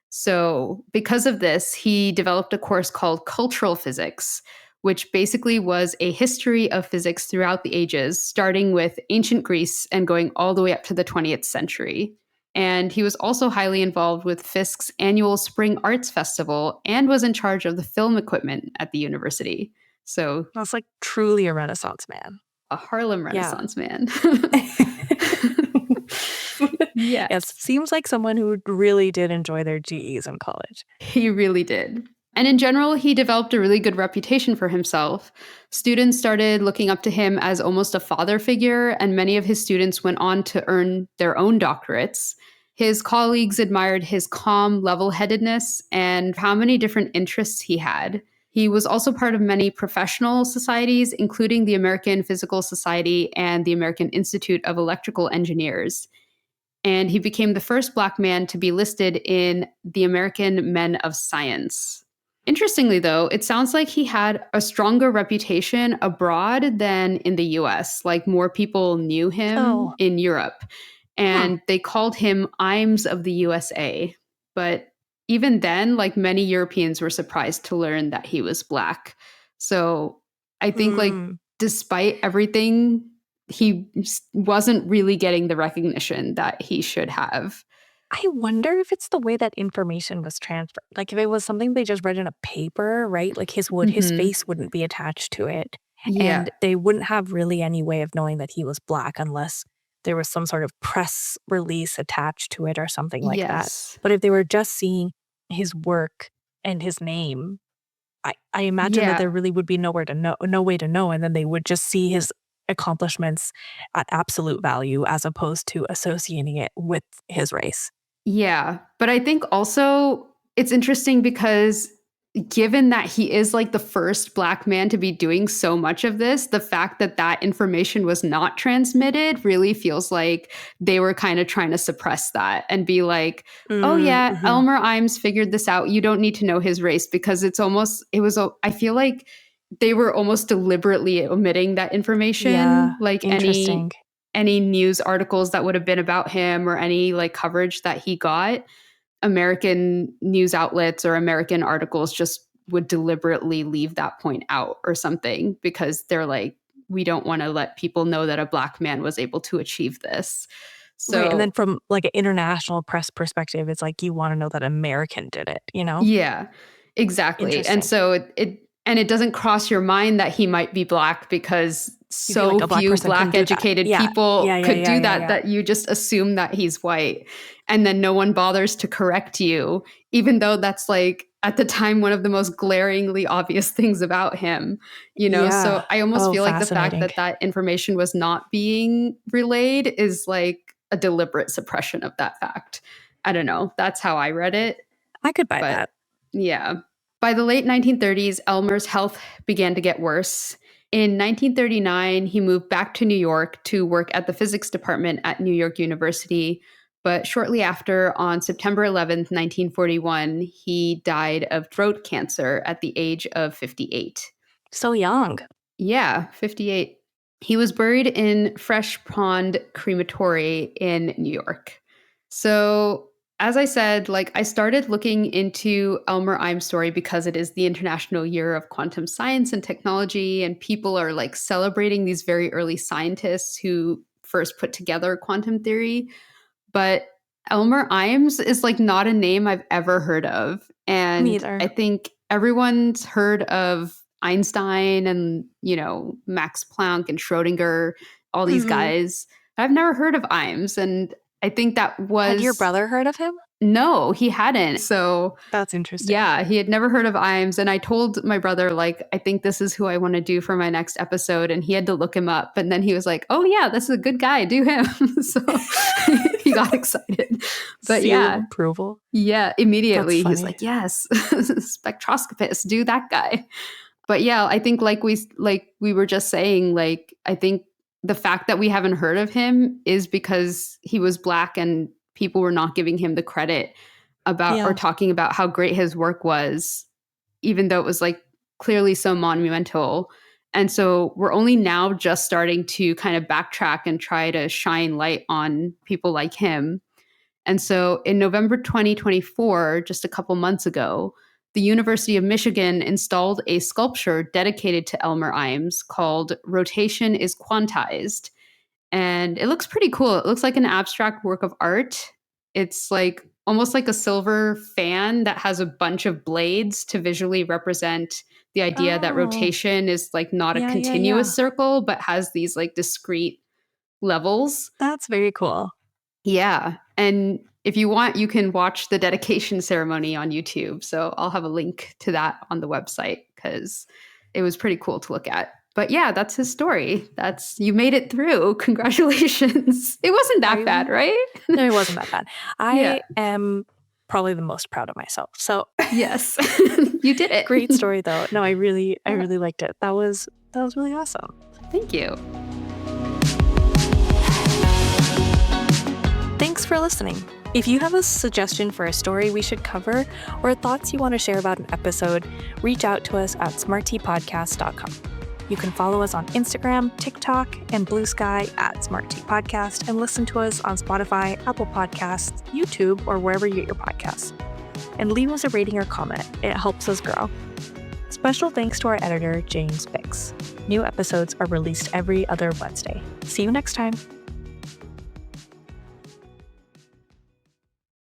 S2: So, because of this, he developed a course called Cultural Physics, which basically was a history of physics throughout the ages, starting with ancient Greece and going all the way up to the 20th century. And he was also highly involved with Fisk's annual Spring Arts Festival and was in charge of the film equipment at the university. So,
S1: That's like truly a Renaissance man.
S2: a Harlem
S1: Yeah.
S2: Renaissance man.
S1: Yes,
S2: Yes.
S1: seems like someone who really did enjoy their GEs in college.
S2: He really did. And in general, he developed a really good reputation for himself. Students started looking up to him as almost a father figure, and many of his students went on to earn their own doctorates. His colleagues admired his calm level headedness and how many different interests he had. He was also part of many professional societies, including the American Physical Society and the American Institute of Electrical Engineers, and he became the first Black man to be listed in the American Men of Science. Interestingly, though, it sounds like he had a stronger reputation abroad than in the US. Like more people knew him
S1: Oh,
S2: in Europe,
S1: hmm.
S2: and they called him Imes of the USA. But even then, like many Europeans were surprised to learn that he was Black. So I think, like,
S1: Mm.
S2: despite everything, he wasn't really getting the recognition that he should have.
S1: I wonder if it's the way that information was transferred. Like if it was something they just read in a paper, right? Like his
S2: Mhm.
S1: face wouldn't be attached to it.
S2: Yeah.
S1: And they wouldn't have really any way of knowing that he was Black unless there was some sort of press release attached to it or something like that.
S2: Yes.
S1: But if they were just seeing his work and his name, I imagine that
S2: Yeah.
S1: there really would be no way to know, and then they would just see his accomplishments at absolute value as opposed to associating it with his race.
S2: Yeah. But I think also it's interesting because given that he is like the first Black man to be doing so much of this, the fact that that information was not transmitted really feels like they were kind of trying to suppress that and be like, oh,
S1: Mm,
S2: yeah,
S1: mhm.
S2: Elmer Imes figured this out. You don't need to know his race because I feel like they were almost deliberately omitting that
S1: Yeah,
S2: information, like
S1: interesting.
S2: any news articles that would have been about him or any like coverage that he got. American news outlets or American articles just would deliberately leave that point out or something because they're like, we don't want to let people know that a Black man was able to achieve this.
S1: Right, and then
S2: So,
S1: from, like, an international press perspective, it's like you wanna know that American did it, you know?
S2: yeah, exactly. And
S1: Interesting.
S2: so it doesn't cross your mind that he might be Black because
S1: You feel like
S2: so
S1: a black
S2: few
S1: person couldn't
S2: black
S1: do that.
S2: educated
S1: Yeah.
S2: people
S1: Yeah, yeah,
S2: could
S1: yeah,
S2: do
S1: yeah,
S2: that,
S1: yeah.
S2: that you just assume that he's white. And then no one bothers to correct you, even though that's like at the time one of the most glaringly obvious things about him, you know?
S1: Yeah.
S2: So I almost
S1: Oh,
S2: feel like the fact
S1: fascinating.
S2: that that information was not being relayed is like a deliberate suppression of that fact. I don't know. That's how I read it.
S1: I could buy
S2: But
S1: that.
S2: yeah. By the late 1930s, Elmer's health began to get worse. In 1939, he moved back to New York to work at the physics department at New York University. But shortly after, on September 11th, 1941, he died of throat cancer at the age of 58.
S1: So young.
S2: Yeah, 58. He was buried in Fresh Pond Crematory in New York. So, as I said, like I started looking into Elmer Imes' story because it is the International Year of Quantum Science and Technology, and people are like celebrating these very early scientists who first put together quantum theory. But Elmer Imes is like not a name I've ever heard of.
S1: Me
S2: And I
S1: either.
S2: think everyone's heard of Einstein and, you know, Max Planck and Schrodinger, all these
S1: Hmm.
S2: guys. I've never heard of Imes. And I think that
S1: Had your
S2: was
S1: brother heard of him?
S2: no, he hadn't. So
S1: That's interesting.
S2: yeah, he had never heard of Imes. And I told my brother, like, I think this is who I want to do for my next episode. And he had to look him up. And then he was like, oh, yeah, this is a good guy. Do him. So he got excited. But
S1: Seal of
S2: yeah,
S1: approval.
S2: yeah,
S1: That's
S2: immediately he's
S1: funny.
S2: like, yes, spectroscopist, do that guy. But yeah, I think like we were just saying, like, I think the fact that we haven't heard of him is because he was black and people were not giving him the credit about or
S1: Yeah.
S2: talking about how great his work was, even though it was like clearly so monumental. And so we're only now just starting to kind of backtrack and try to shine light on people like him. And so in November 2024, just a couple months ago, the University of Michigan installed a sculpture dedicated to Elmer Imes called Rotation is Quantized. And it looks pretty cool. It looks like an abstract work of art. It's like almost like a silver fan that has a bunch of blades to visually represent the idea that
S1: Oh,
S2: rotation is like not a
S1: yeah, yeah, yeah.
S2: continuous circle, but has these like discrete levels.
S1: That's very cool.
S2: Yeah. And if you want, you can watch the dedication ceremony on YouTube. So I'll have a link to that on the website because it was pretty cool to look at. But yeah, that's his story. That's you made it through. Congratulations. It wasn't that bad,
S1: I'm
S2: right?
S1: No, it wasn't that bad.
S2: Yeah.
S1: I am probably the most proud of myself. So
S2: Yes. You did it.
S1: great story though. No, I really
S2: Yeah.
S1: liked it. That was really awesome.
S2: Thank you.
S1: Thanks for listening. If you have a suggestion for a story we should cover or thoughts you want to share about an episode, reach out to us at smartteapodcast.com. You can follow us on Instagram, TikTok, and Blue Sky at Smart Tea Podcast and listen to us on Spotify, Apple Podcasts, YouTube, or wherever you get your podcasts. And leave us a rating or comment. It helps us grow. Special thanks to our editor, James Bix. New episodes are released every other Wednesday. See you next time.